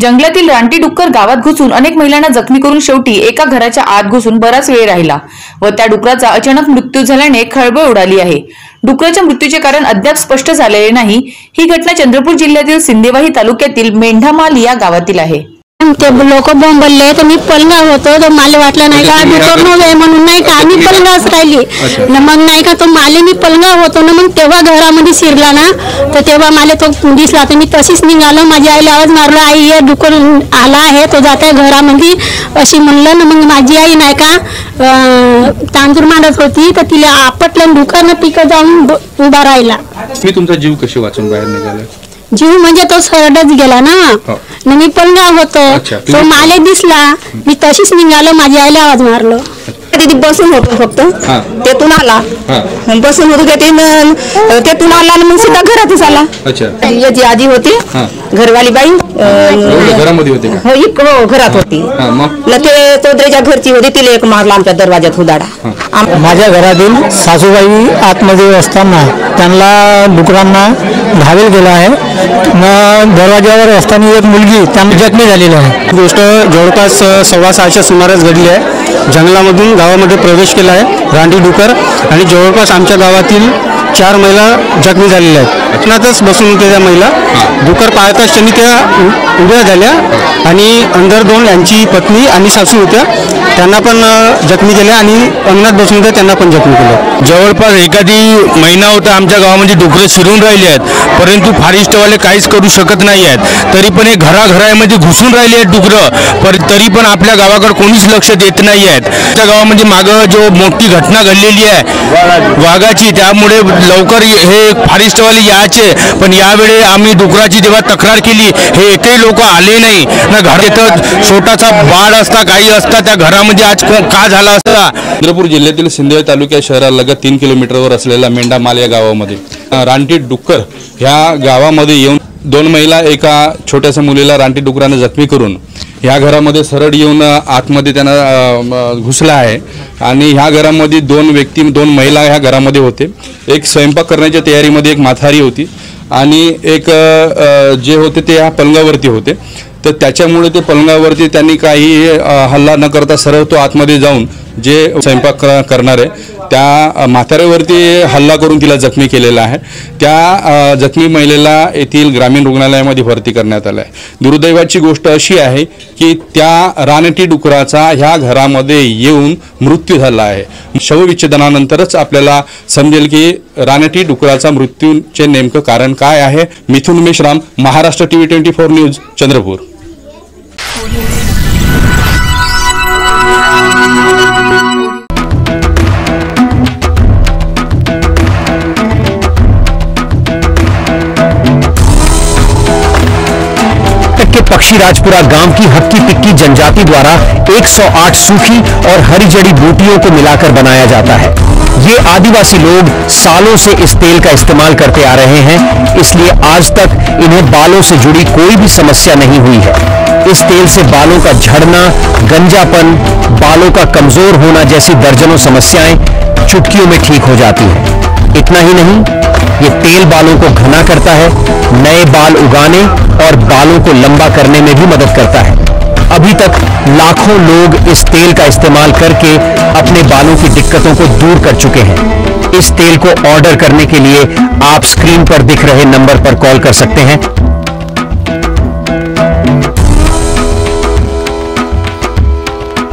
जंगलातील रानटी डुक्कर गावात घुसून अनेक महिलांना जखमी करून शेवटी एका घराच्या आत घुसून बराच वेळ राहिला व त्या डुकराचा अचानक मृत्यू झाल्याने खळबळ उडाली आहे। डुकराच्या मृत्यूचे कारण अद्याप स्पष्ट झालेले नाही। ही घटना चंद्रपूर जिल्ह्यातील सिंदेवाही तालुक्यातील मेंढामाल या गावातील आहे। ते लोक बोंबलले तर मी पलंगा होतो तो माले वाटला नाही का डुकर नव्हे म्हणून नाही का आम्ही पलंगाच राहिली ना मग नाही का तो माले मी पलंगा होतो ना मग तेव्हा घरामध्ये शिरला ना तर तेव्हा माले तो दिसला तर मी तशीच निघालो। माझी आईला आवाज मारला आई हे डुकर आला आहे तो जात आहे घरामध्ये अशी म्हणलं ना मग माझी आई नाही का तांदूळ मांडत होती तर तिला आपटलं डुकरनं पिकं जाऊन उभा राहिला। मी तुमचा जीव कशी वाचून बाहेर निघाला? जीव म्हणजे तो सरडच गेला ना मी पलंगा होतो तो माले दिसला मी तशीच निघालो। माझी आईला आवाज मारलो तिथे बसून होतो फक्त तेथून आला बसून होतो तेथून आला आणि मग सीधा घरातच आला। याची आजी होती घरवाली बाई घरामध्ये होती हो घरात होती ते चौधरीच्या घरची होती तिला एक मारला आमच्या दरवाजात हुदाडा। माझ्या घरातील सासूबाई आतमध्ये असताना त्यांना डुकरांना धावेल गेला आहे। दरवाजावर असताना एक मुलगी त्यांना जखमी झालेली आहे। गोष्ट जवळपास 6:15च्या सुमारास घडली आहे। जंगलामधून गावामध्ये प्रवेश केला आहे रानटी डुकर आणि जवळपास आमच्या गावातील 4 महिला जखमी झालेल्या आहेत। घटनातच बसून होत्या त्या महिला डुकर पाहताच त्यांनी त्या उभ्या झाल्या आणि अंदर 2 यांची पत्नी आणि सासू होत्या त्यांना पण जखमी केल्या आणि अंगणात बसून होत्या त्यांना पण जखमी केलं। जवळपास एखादी महिना होता आमच्या गावामध्ये डुकरं शिरून राहिले आहेत परंतु फॉरेस्टवाले काहीच करू शकत नाही आहेत। तरी पण हे घराघरामध्ये घुसून राहिले आहेत डुकरं तरी पण आपल्या गावाकडे कोणीच लक्ष देत नाही आहेत। त्या गावामध्ये मागं जो मोठी घटना घडलेली आहे वाघाची त्यामुळे लवकर हे फॉरेस्टवाले यायचे पण यावेळी आम्ही डुकराची जेव्हा तक्रार केली हे एकही लोक आले नाही ना। घरात छोटासा बाळ असता काही असता त्या घरामध्ये आज का झाला असता। चंद्रपूर जिल्ह्यातील सिंदेवाही तालुक्या शहरालगत 3 किलोमीटरवर असलेल्या मेंढामाल या गावामध्ये रानटी डुक्कर ह्या गावामध्ये येऊन 2 महिला एका छोट्याशा मुलीला रानटी डुकराने जखमी करून ह्या घरामध्ये सरळ येऊन आतमध्ये त्यांना घुसला आहे आणि ह्या घरामध्ये 2 महिला ह्या घरामध्ये होते। एक स्वयंपाक करण्याच्या तयारीमध्ये एक म्हातारी होती आणि एक जे होते ते ह्या पलंगावरती होते। तर त्याच्यामुळे ते पलंगावरती त्यांनी काही हल्ला न करता सरळ तो आतमध्ये जाऊन जे स्वयंपाक करणार आहे त्या म्हाताऱ्यावरती हल्ला करून तिला जखमी केलेला आहे। त्या जखमी महिलेला येथील ग्रामीण रुग्णालयामध्ये भरती करण्यात आलं आहे। दुर्दैवाची गोष्ट अशी आहे की त्या रानटी डुकराचा ह्या घरामध्ये येऊन मृत्यू झाला आहे। शवविच्छेदनानंतरच आपल्याला समजेल की रानटी डुकराचा मृत्यूचे नेमकं कारण काय आहे। मिथुन मेश्राम, महाराष्ट्र TV 24 न्यूज, चंद्रपूर। पक्षीराजपुरा गांव की हक्की पिक्की जनजाति द्वारा 108 सूखी और हरी जड़ी बूटियों को मिलाकर बनाया जाता है। ये आदिवासी लोग सालों से इस तेल का इस्तेमाल करते आ रहे हैं, इसलिए आज तक इन्हें बालों से जुड़ी कोई भी समस्या नहीं हुई है। इस तेल से बालों का झड़ना, गंजापन, बालों का कमजोर होना जैसी दर्जनों समस्याएं चुटकियों में ठीक हो जाती हैं। इतना ही नहीं, ये तेल बालों को घना करता है, नए बाल उगाने और बालों को लंबा करने में भी मदद करता है। अभी तक लाखों लोग इस तेल का इस्तेमाल करके अपने बालों की दिक्कतों को दूर कर चुके हैं। इस तेल को ऑर्डर करने के लिए आप स्क्रीन पर दिख रहे नंबर पर कॉल कर सकते हैं।